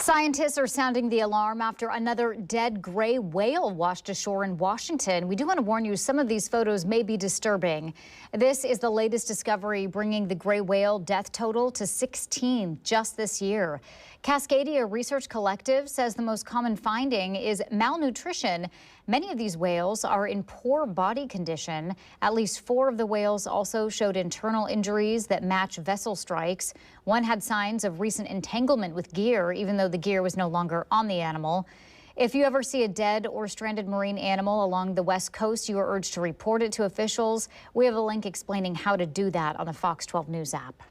Scientists are sounding the alarm after another dead gray whale washed ashore in Washington. We do want to warn you, some of these photos may be disturbing. This is the latest discovery, bringing the gray whale death total to 16 just this year. Cascadia Research Collective says the most common finding is malnutrition. Many of these whales are in poor body condition. At least 4 of the whales also showed internal injuries that match vessel strikes. One had signs of recent entanglement with gear, even though the gear was no longer on the animal. If you ever see a dead or stranded marine animal along the West Coast, you are urged to report it to officials. We have a link explaining how to do that on the Fox 12 News app.